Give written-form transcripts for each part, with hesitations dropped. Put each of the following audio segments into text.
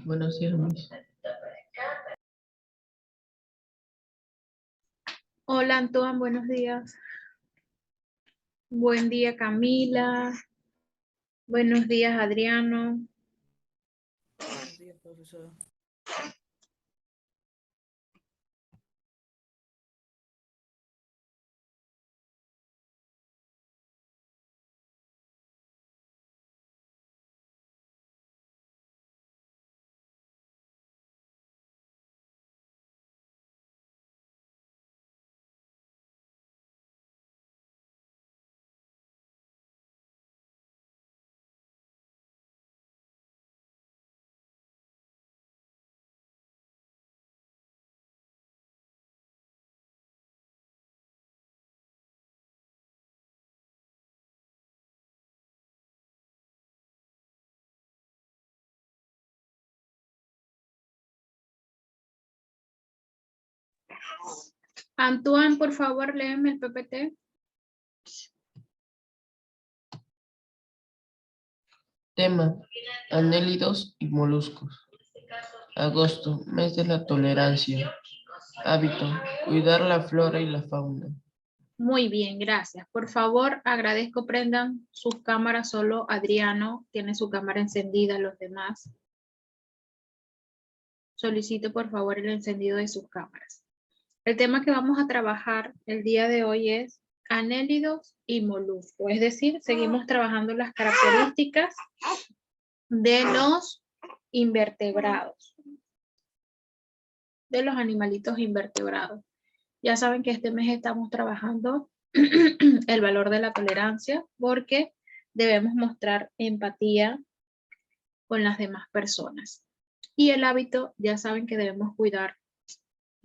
Buenos días, Miss. Hola, Antoine, buenos días. Buen día, Camila. Buenos días, Adriano. Buenos días, profesora. Antoine, por favor, léeme el PPT. Tema: anélidos y moluscos. Agosto, mes de la tolerancia. Hábito: cuidar la flora y la fauna. Muy bien, gracias. Por favor, agradezco prendan sus cámaras, solo Adriano tiene su cámara encendida, los demás. Solicito por favor el encendido de sus cámaras. El tema que vamos a trabajar el día de hoy es anélidos y moluscos, es decir, seguimos trabajando las características de los invertebrados, de los animalitos invertebrados. Ya saben que este mes estamos trabajando el valor de la tolerancia porque debemos mostrar empatía con las demás personas. Y el hábito, ya saben que debemos cuidar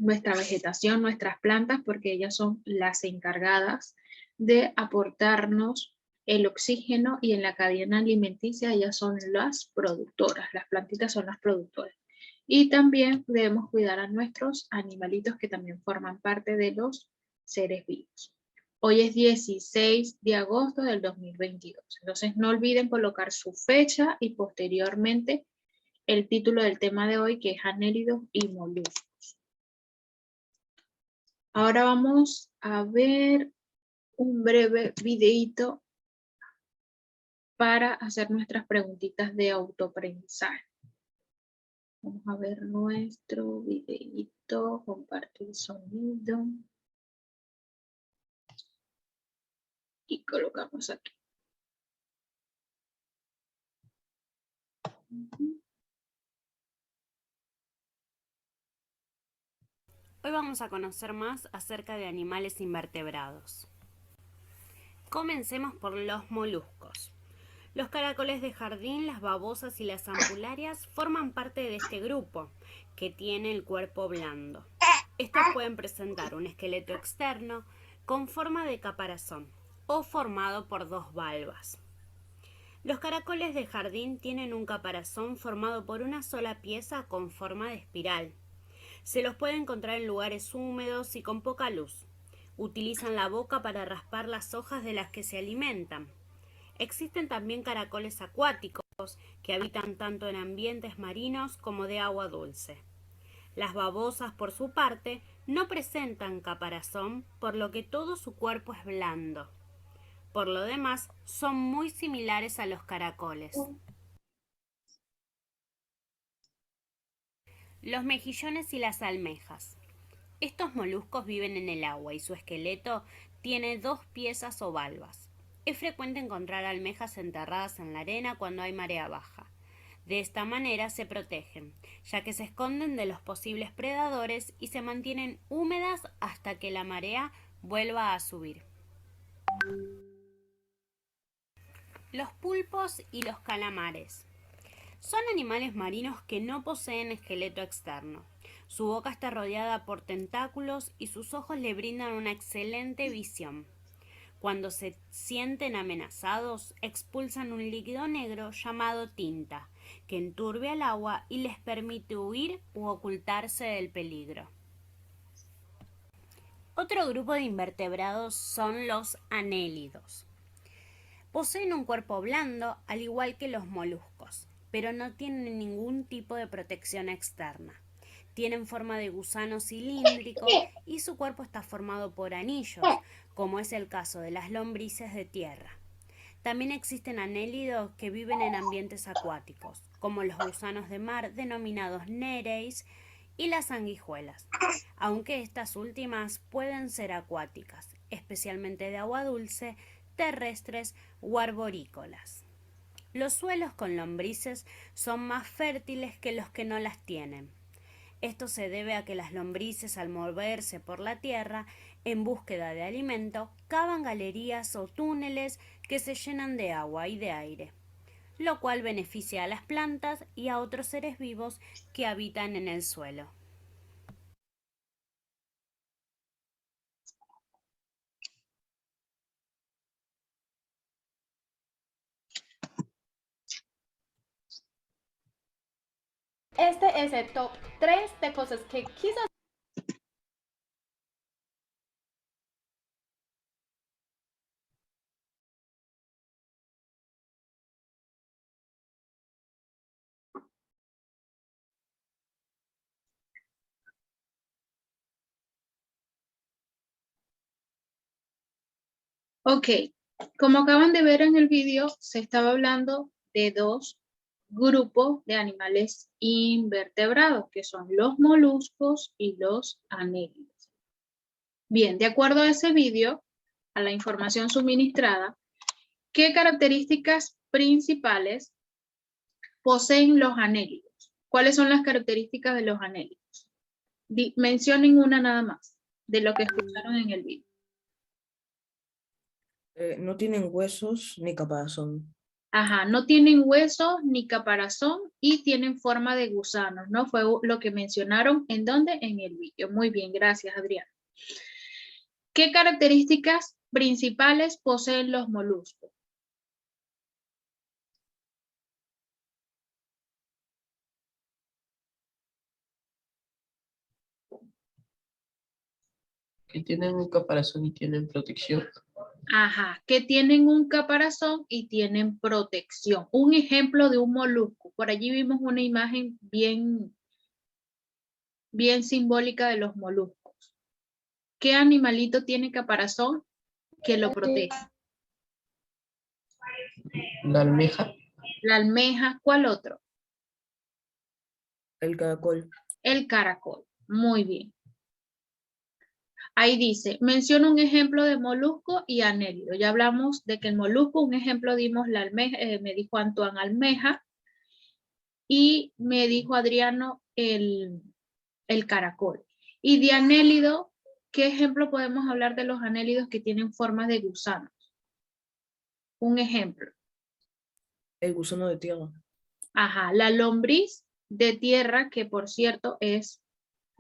nuestra vegetación, nuestras plantas, porque ellas son las encargadas de aportarnos el oxígeno y en la cadena alimenticia ellas son las productoras, las plantitas son las productoras. Y también debemos cuidar a nuestros animalitos que también forman parte de los seres vivos. Hoy es 16 de agosto del 2022. Entonces no olviden colocar su fecha y posteriormente el título del tema de hoy, que es anélidos y moluscos. Ahora vamos a ver un breve videíto para hacer nuestras preguntitas de autoaprendizaje. Vamos a ver nuestro videíto, compartir sonido. Y colocamos aquí. Hoy vamos a conocer más acerca de animales invertebrados. Comencemos por los moluscos. Los caracoles de jardín, las babosas y las ampularias forman parte de este grupo, que tiene el cuerpo blando. Estos pueden presentar un esqueleto externo con forma de caparazón o formado por dos valvas. Los caracoles de jardín tienen un caparazón formado por una sola pieza con forma de espiral. Se los puede encontrar en lugares húmedos y con poca luz. Utilizan la boca para raspar las hojas de las que se alimentan. Existen también caracoles acuáticos que habitan tanto en ambientes marinos como de agua dulce. Las babosas, por su parte, no presentan caparazón, por lo que todo su cuerpo es blando. Por lo demás, son muy similares a los caracoles. Los mejillones y las almejas. Estos moluscos viven en el agua y su esqueleto tiene dos piezas o valvas. Es frecuente encontrar almejas enterradas en la arena cuando hay marea baja. De esta manera se protegen, ya que se esconden de los posibles predadores y se mantienen húmedas hasta que la marea vuelva a subir. Los pulpos y los calamares. Son animales marinos que no poseen esqueleto externo. Su boca está rodeada por tentáculos y sus ojos le brindan una excelente visión. Cuando se sienten amenazados, expulsan un líquido negro llamado tinta, que enturbia el agua y les permite huir u ocultarse del peligro. Otro grupo de invertebrados son los anélidos. Poseen un cuerpo blando, al igual que los moluscos. pero no tienen ningún tipo de protección externa. Tienen forma de gusano cilíndrico y su cuerpo está formado por anillos, como es el caso de las lombrices de tierra. También existen anélidos que viven en ambientes acuáticos, como los gusanos de mar denominados nereis y las sanguijuelas, aunque estas últimas pueden ser acuáticas, especialmente de agua dulce, terrestres o arborícolas. Los suelos con lombrices son más fértiles que los que no las tienen. Esto se debe a que las lombrices, al moverse por la tierra en búsqueda de alimento, cavan galerías o túneles que se llenan de agua y de aire, lo cual beneficia a las plantas y a otros seres vivos que habitan en el suelo. Este es el top 3 de cosas que quizás Ok, como acaban de ver en el vídeo, se estaba hablando de dos grupos de animales invertebrados, que son los moluscos y los anélidos. Bien, de acuerdo a ese vídeo, a la información suministrada, ¿qué características principales poseen los anélidos? ¿Cuáles son las características de los anélidos? Mencionen una nada más de lo que escucharon en el vídeo. No tienen huesos ni caparazón. Ajá, no tienen huesos ni caparazón y tienen forma de gusanos, ¿no? Fue lo que mencionaron. ¿En dónde? En el vídeo. Muy bien, gracias, Adrián. ¿Qué características principales poseen los moluscos? Que tienen un caparazón y tienen protección. Ajá, que tienen un caparazón y tienen protección. Un ejemplo de un molusco. Por allí vimos una imagen bien simbólica de los moluscos. ¿Qué animalito tiene caparazón que lo protege? La almeja. La almeja. ¿Cuál otro? El caracol. El caracol. Muy bien. Ahí dice, menciona un ejemplo de molusco y anélido. Ya hablamos de que el molusco, un ejemplo dimos la almeja, me dijo Antoine almeja y me dijo Adriano el caracol. Y de anélido, ¿qué ejemplo podemos hablar de los anélidos que tienen formas de gusanos? Un ejemplo. El gusano de tierra. Ajá, la lombriz de tierra, que por cierto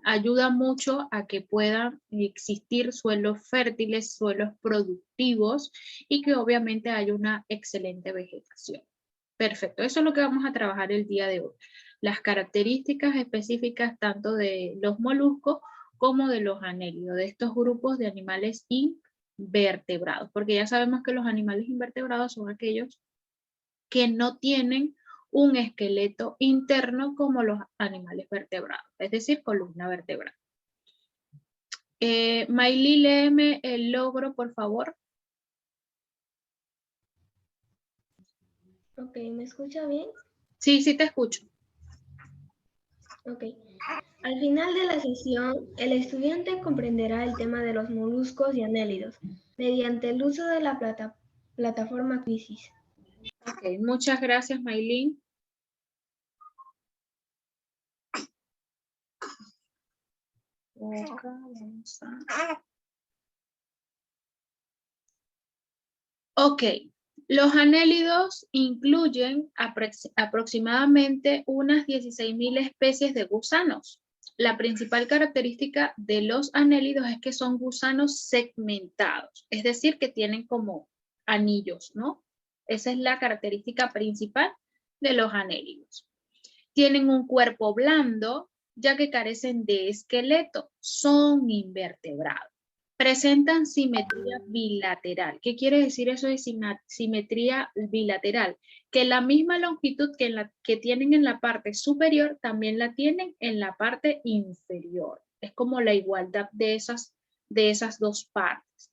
ayuda mucho a que puedan existir suelos fértiles, suelos productivos y que obviamente haya una excelente vegetación. Perfecto, eso es lo que vamos a trabajar el día de hoy. Las características específicas tanto de los moluscos como de los anélidos, de estos grupos de animales invertebrados, porque ya sabemos que los animales invertebrados son aquellos que no tienen un esqueleto interno como los animales vertebrados, es decir, columna vertebral. Mayli, léeme el logro, por favor. Ok, ¿me escucha bien? Sí, sí te escucho. Ok. Al final de la sesión, el estudiante comprenderá el tema de los moluscos y anélidos mediante el uso de la plataforma Quizzes. Ok, muchas gracias, Maylin. Ok, los anélidos incluyen aproximadamente unas 16.000 especies de gusanos. La principal característica de los anélidos es que son gusanos segmentados, es decir, que tienen como anillos, ¿no? Esa es la característica principal de los anélidos. Tienen un cuerpo blando, ya que carecen de esqueleto, son invertebrados. Presentan simetría bilateral. ¿Qué quiere decir eso de simetría bilateral? Que la misma longitud que tienen en la parte superior, también la tienen en la parte inferior. Es como la igualdad de esas dos partes.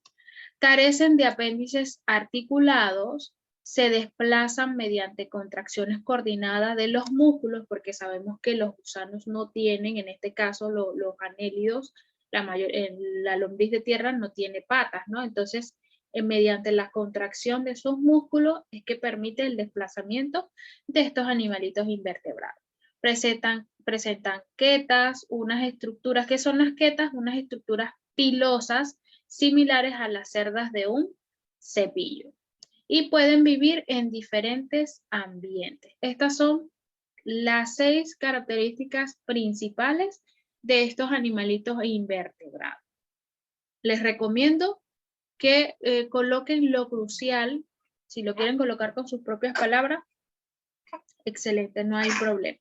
Carecen de apéndices articulados, se desplazan mediante contracciones coordinadas de los músculos, porque sabemos que los gusanos no tienen, en este caso los anélidos, la lombriz de tierra no tiene patas, ¿no? Entonces, mediante la contracción de sus músculos es que permite el desplazamiento de estos animalitos invertebrados. Presentan quetas, unas estructuras, ¿qué son las quetas? Unas estructuras pilosas similares a las cerdas de un cepillo. Y pueden vivir en diferentes ambientes. Estas son las 6 características principales de estos animalitos invertebrados. Les recomiendo que coloquen lo crucial, si lo quieren colocar con sus propias palabras, excelente, no hay problema.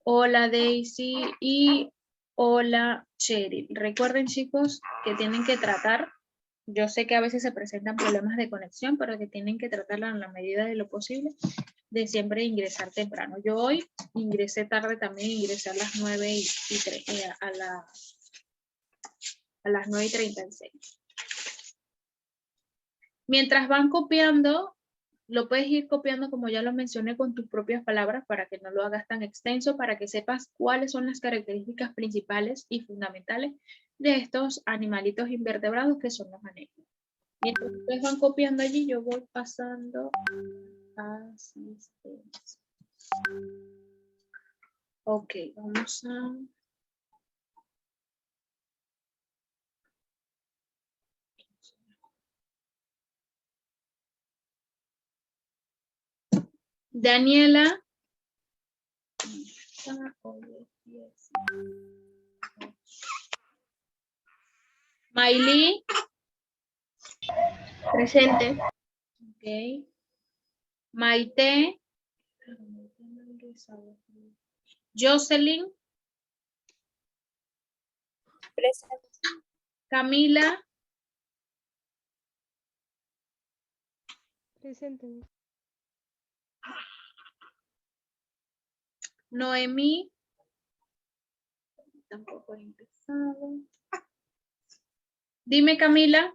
Hola Daisy y hola Cheryl. Recuerden chicos que tienen que tratar, yo sé que a veces se presentan problemas de conexión, pero que tienen que tratarla en la medida de lo posible, de siempre ingresar temprano. Yo hoy ingresé tarde también, ingresé a las 9:36. A las 9:36. Mientras van copiando, lo puedes ir copiando como ya lo mencioné con tus propias palabras para que no lo hagas tan extenso, para que sepas cuáles son las características principales y fundamentales de estos animalitos invertebrados que son los anélidos. Mientras ustedes van copiando allí, yo voy pasando asistencia. Ok, vamos a... Daniela. Mailí. Presente. Ok. Maite. Jocelyn. Presente. Camila. Presente. Noemí. Tampoco he empezado. Dime, Camila.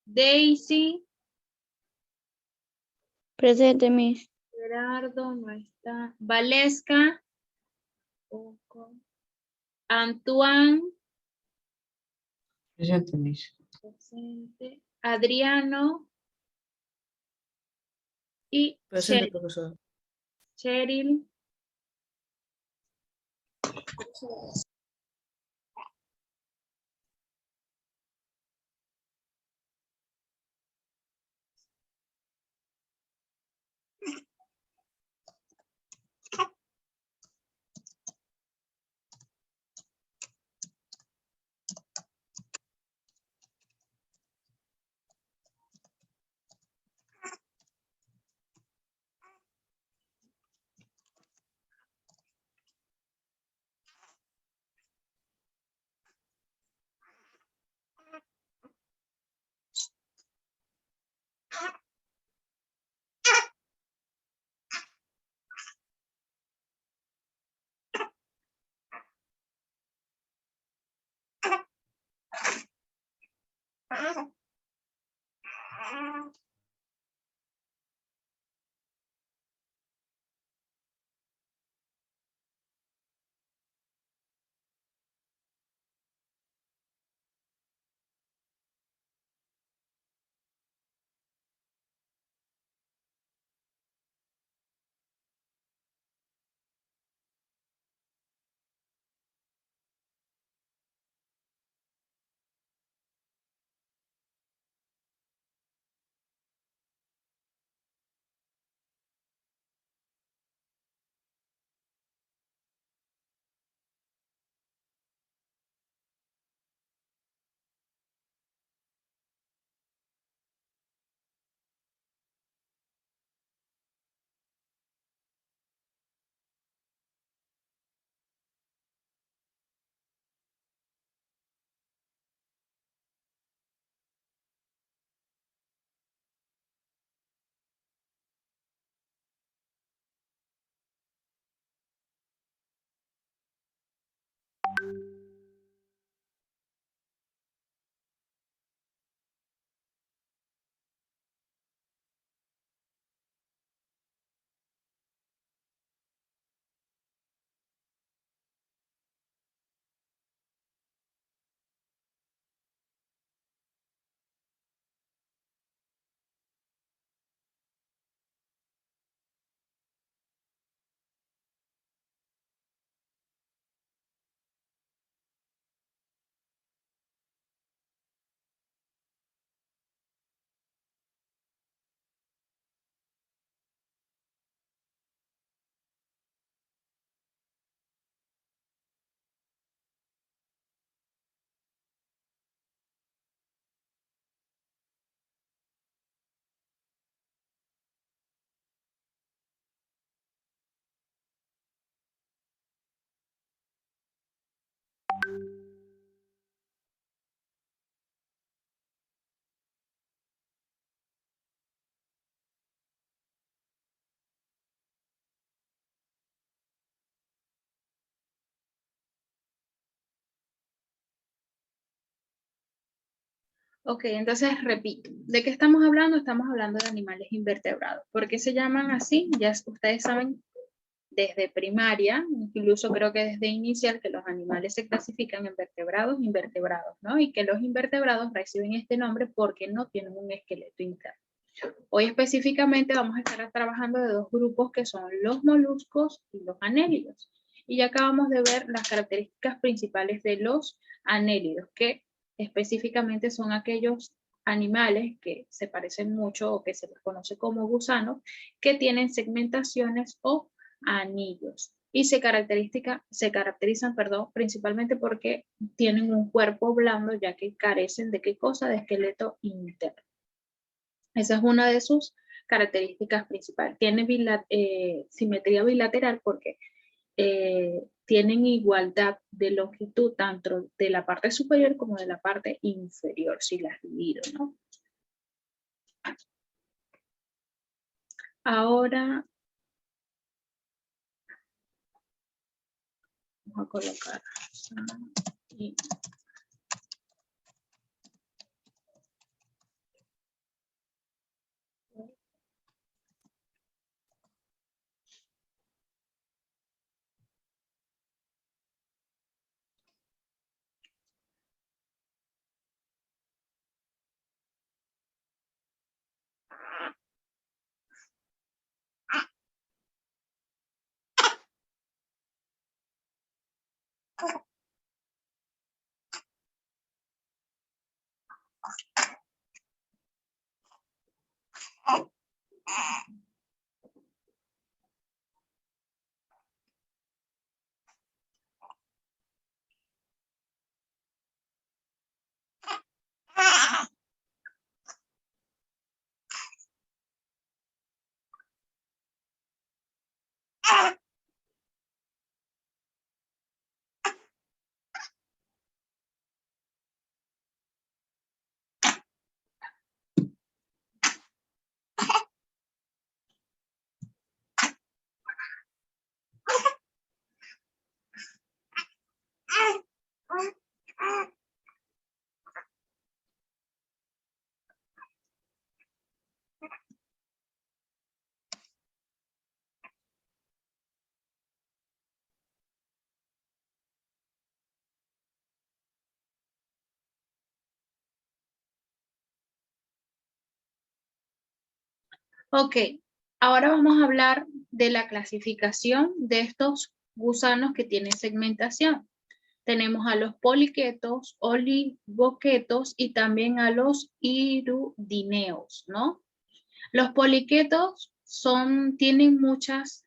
Daisy. Presente, Miss. Gerardo no está. Valesca. Antoine. Presente, Miss. Presente. Adriano. Y Presente, profesor. Cheryl. Ok, entonces repito, ¿de qué estamos hablando? Estamos hablando de animales invertebrados. ¿Por qué se llaman así? Ya ustedes saben desde primaria, incluso creo que desde inicial, que los animales se clasifican en vertebrados e invertebrados, ¿no? Y que los invertebrados reciben este nombre porque no tienen un esqueleto interno. Hoy específicamente vamos a estar trabajando de dos grupos que son los moluscos y los anélidos. Y ya acabamos de ver las características principales de los anélidos, que específicamente son aquellos animales que se parecen mucho o que se les conoce como gusanos, que tienen segmentaciones o anillos. Y se caracterizan, principalmente porque tienen un cuerpo blando, ya que carecen de ¿qué cosa? De esqueleto interno. Esa es una de sus características principales. Tiene simetría bilateral porque tienen igualdad de longitud tanto de la parte superior como de la parte inferior, si las divido, ¿no? Ahora vamos a colocar aquí. Ok, ahora vamos a hablar de la clasificación de estos gusanos que tienen segmentación. Tenemos a los poliquetos, oligoquetos y también a los hirudineos, ¿no? Los poliquetos tienen muchas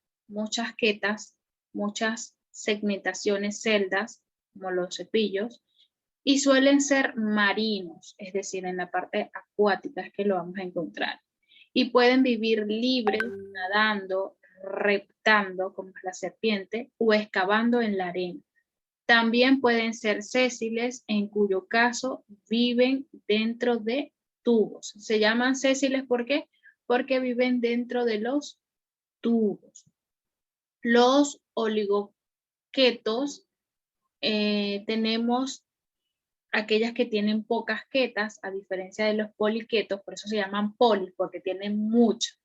quetas, muchas segmentaciones, celdas, como los cepillos, y suelen ser marinos, es decir, en la parte acuática es que lo vamos a encontrar. Y pueden vivir libres, nadando, reptando, como es la serpiente, o excavando en la arena. También pueden ser sésiles, en cuyo caso viven dentro de tubos. Se llaman sésiles, ¿por qué? Porque viven dentro de los tubos. Los oligoquetos, tenemos aquellas que tienen pocas quetas, a diferencia de los poliquetos, por eso se llaman polis, porque tienen muchas.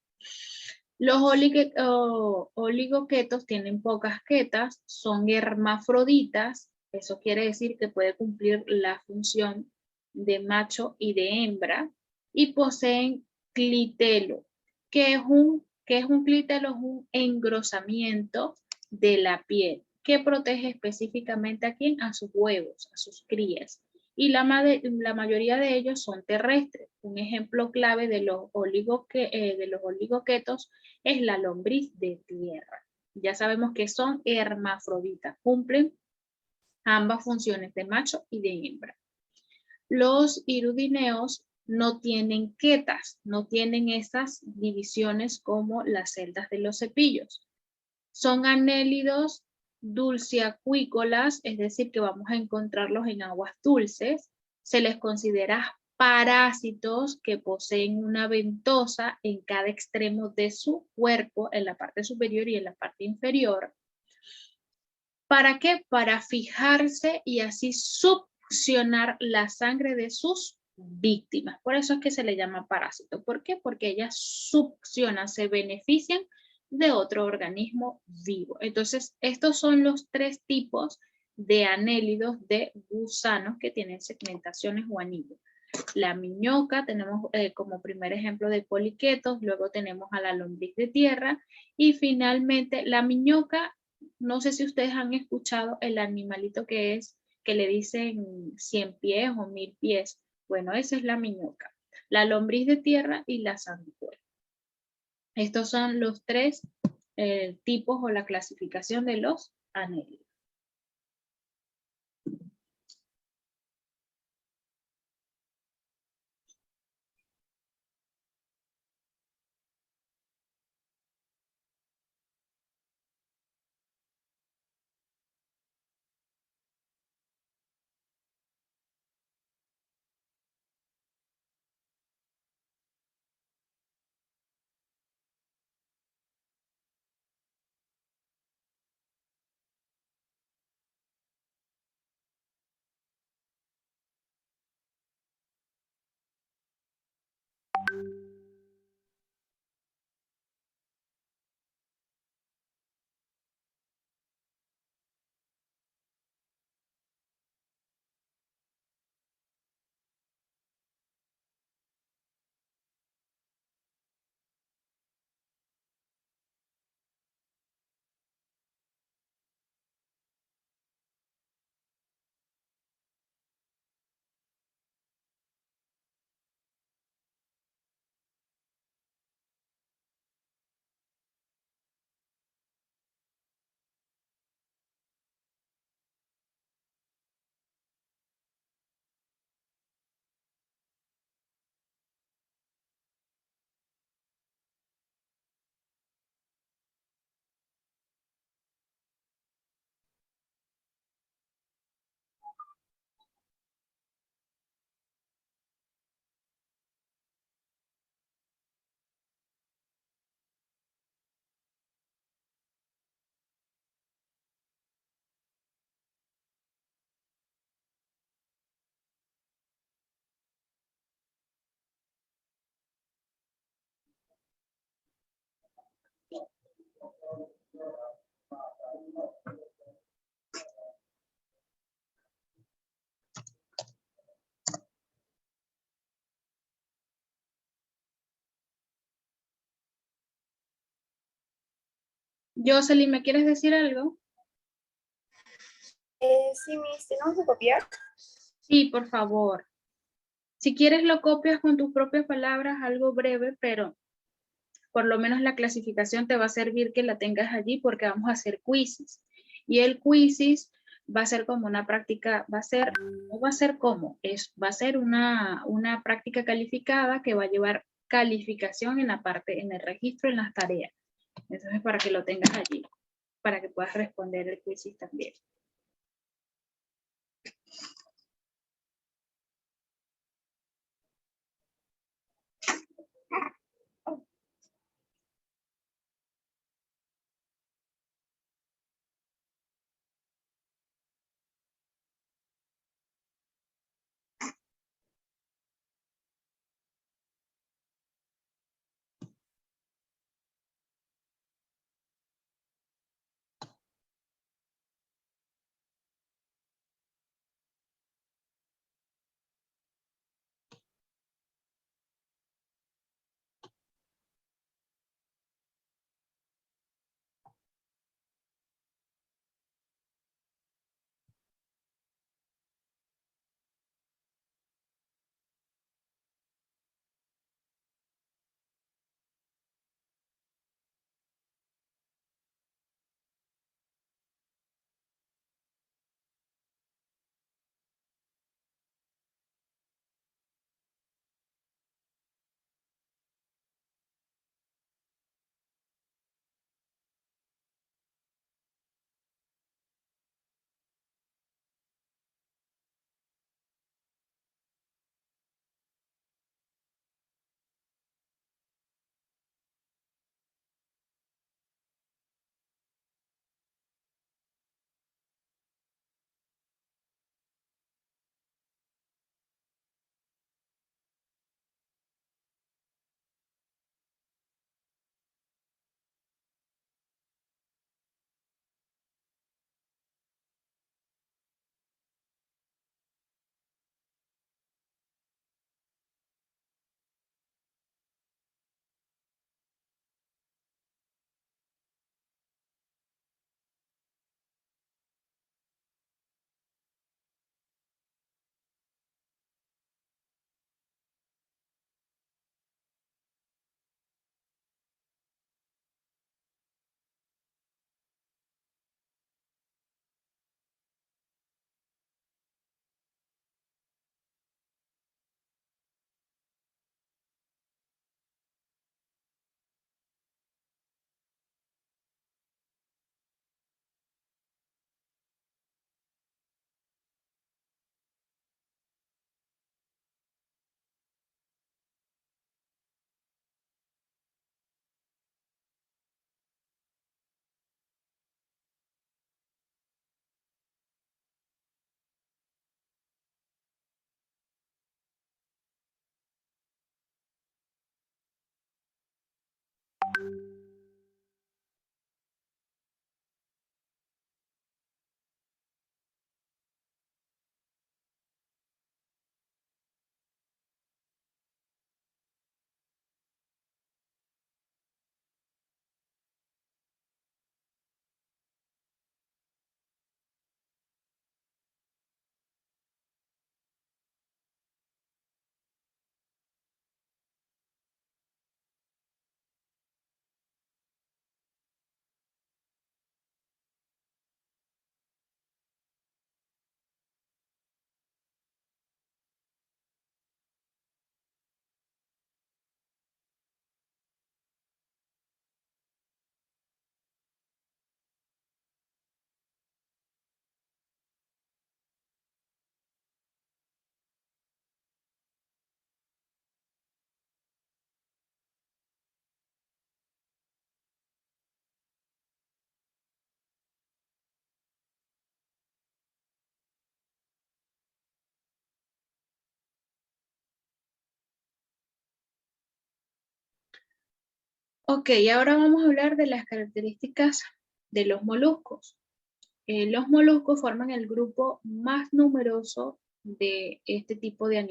Los oligoquetos tienen pocas quetas, son hermafroditas, eso quiere decir que puede cumplir la función de macho y de hembra, y poseen clitelo. ¿Qué es un clitelo? Es un engrosamiento de la piel que protege específicamente a quién, a sus huevos, a sus crías. Y la mayoría de ellos son terrestres. Un ejemplo clave de los oligoquetos es la lombriz de tierra. Ya sabemos que son hermafroditas, cumplen ambas funciones de macho y de hembra. Los hirudineos no tienen quetas, no tienen esas divisiones como las celdas de los cepillos. Son anélidos dulceacuícolas, es decir, que vamos a encontrarlos en aguas dulces. Se les considera parásitos que poseen una ventosa en cada extremo de su cuerpo, en la parte superior y en la parte inferior. ¿Para qué? Para fijarse y así succionar la sangre de sus víctimas. Por eso es que se le llama parásito. ¿Por qué? Porque ellas succionan, se benefician de otro organismo vivo. Entonces, estos son los 3 tipos de anélidos de gusanos que tienen segmentaciones o anillos. La miñoca, tenemos como primer ejemplo de poliquetos, luego tenemos a la lombriz de tierra y finalmente la miñoca, no sé si ustedes han escuchado el animalito que es, que le dicen 100 pies o 1000 pies. Bueno, esa es la miñoca, la lombriz de tierra y la sanguijuela. Estos son los 3 tipos o la clasificación de los anélidos. Jocelyn, ¿me quieres decir algo? Sí, Miss, ¿tenemos que copiar? Sí, por favor. Si quieres lo copias con tus propias palabras, algo breve, pero por lo menos la clasificación te va a servir que la tengas allí porque vamos a hacer quizzes. Y el quizzes va a ser como una práctica, no va a ser como, va a ser una práctica calificada que va a llevar calificación en la parte, en el registro, en las tareas. Entonces, para que lo tengas allí, para que puedas responder el quizzes también. Ok, ahora vamos a hablar de las características de los moluscos. Los moluscos forman el grupo más numeroso de este tipo de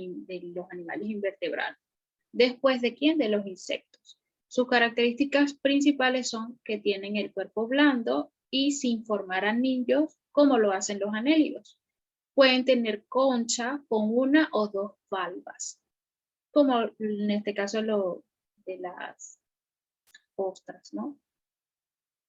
los animales invertebrados. ¿Después de quién? De los insectos. Sus características principales son que tienen el cuerpo blando y sin formar anillos como lo hacen los anélidos. Pueden tener concha con una o dos valvas, como en este caso lo de las ostras, ¿no?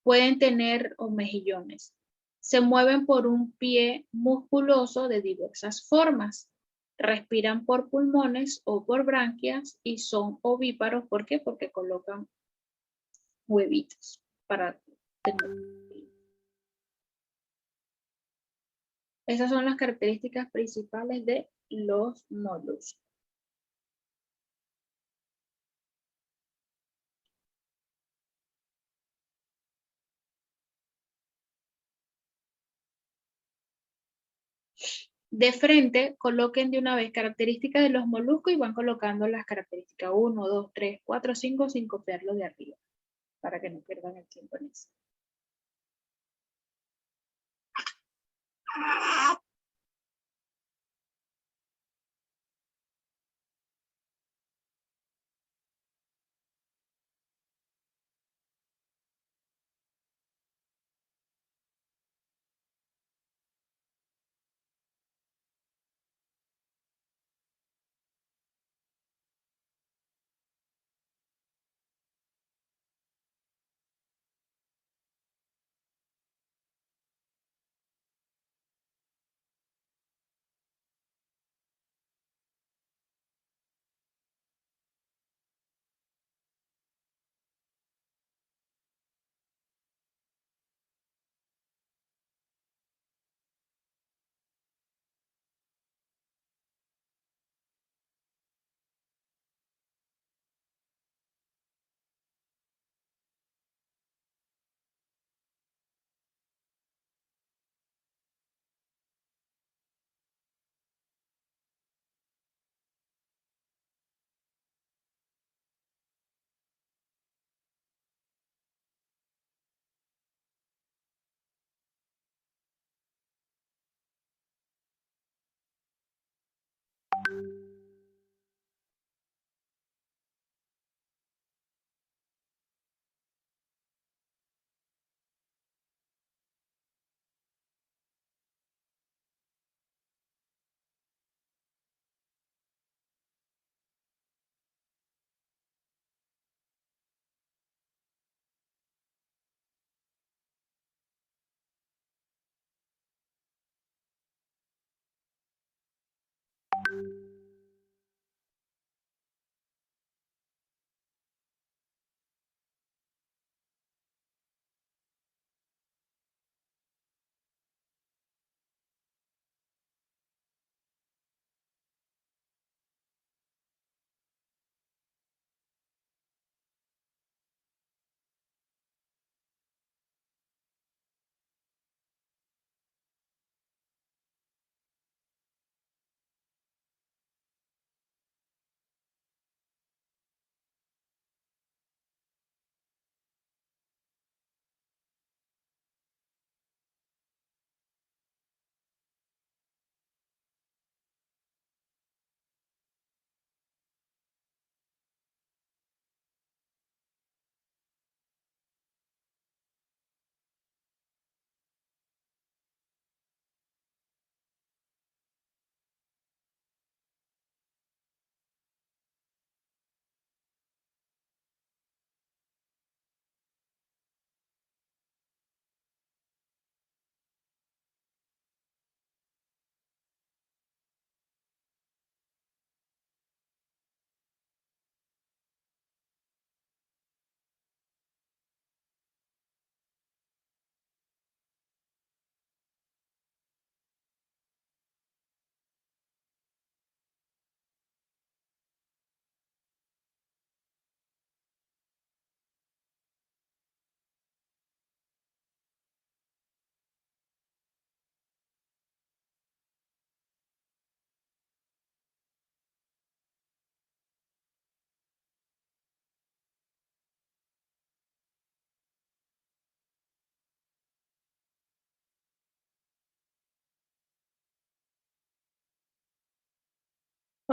Pueden tener mejillones. Se mueven por un pie musculoso de diversas formas. Respiran por pulmones o por branquias y son ovíparos. ¿Por qué? Porque colocan huevitos para tener. Esas son las características principales de los moluscos. De frente, coloquen de una vez características de los moluscos y van colocando las características 1, 2, 3, 4, 5 sin copiarlo de arriba, para que no pierdan el tiempo en eso.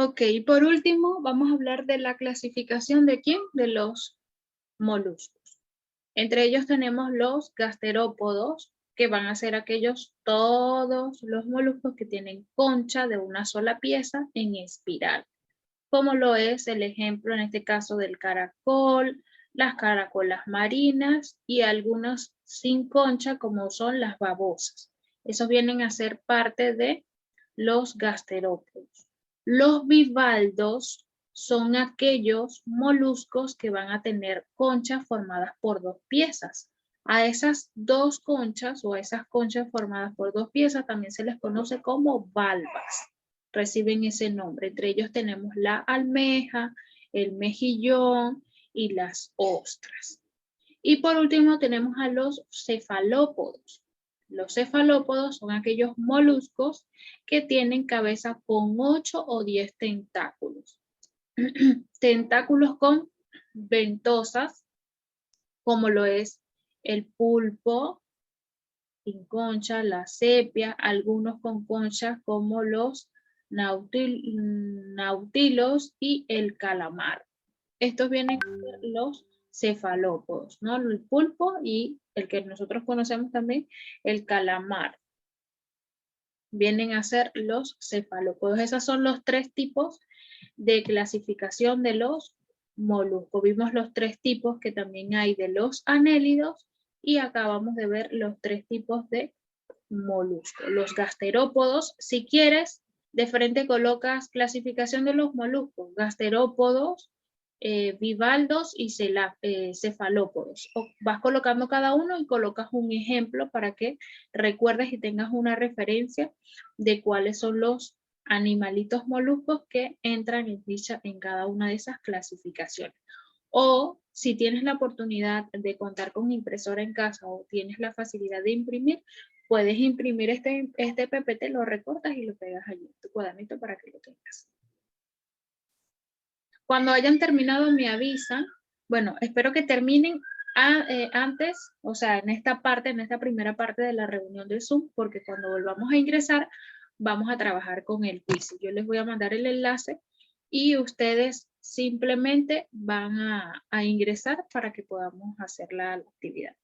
Ok, y por último vamos a hablar de la clasificación de ¿quién? De los moluscos. Entre ellos tenemos los gasterópodos, que van a ser todos los moluscos que tienen concha de una sola pieza en espiral, como lo es el ejemplo en este caso del caracol, las caracolas marinas y algunos sin concha como son las babosas. Esos vienen a ser parte de los gasterópodos. Los bivaldos son aquellos moluscos que van a tener conchas formadas por dos piezas. A esas dos conchas o a esas conchas formadas por dos piezas también se les conoce como valvas. Reciben ese nombre. Entre ellos tenemos la almeja, el mejillón y las ostras. Y por último tenemos a los cefalópodos. Los cefalópodos son aquellos moluscos que tienen cabeza con 8 o 10 tentáculos. Tentáculos con ventosas, como lo es el pulpo, sin concha, la sepia, algunos con conchas como los nautilos y el calamar. Estos vienen a ser los cefalópodos, ¿no? El pulpo y el que nosotros conocemos también, el calamar. Vienen a ser los cefalópodos. Esos son los 3 tipos de clasificación de los moluscos. Vimos los 3 tipos que también hay de los anélidos y acabamos de ver los 3 tipos de moluscos. Los gasterópodos, si quieres, de frente colocas clasificación de los moluscos, gasterópodos, bivaldos y cefalópodos. O vas colocando cada uno y colocas un ejemplo para que recuerdes y tengas una referencia de cuáles son los animalitos moluscos que entran en cada una de esas clasificaciones. O si tienes la oportunidad de contar con impresora en casa o tienes la facilidad de imprimir, puedes imprimir este PPT, lo recortas y lo pegas allí en tu cuadernito para que lo tengas. Cuando hayan terminado me avisan. Bueno, espero que terminen antes, o sea, en esta primera parte de la reunión de Zoom, porque cuando volvamos a ingresar, vamos a trabajar con el quiz. Yo les voy a mandar el enlace y ustedes simplemente van a ingresar para que podamos hacer la actividad.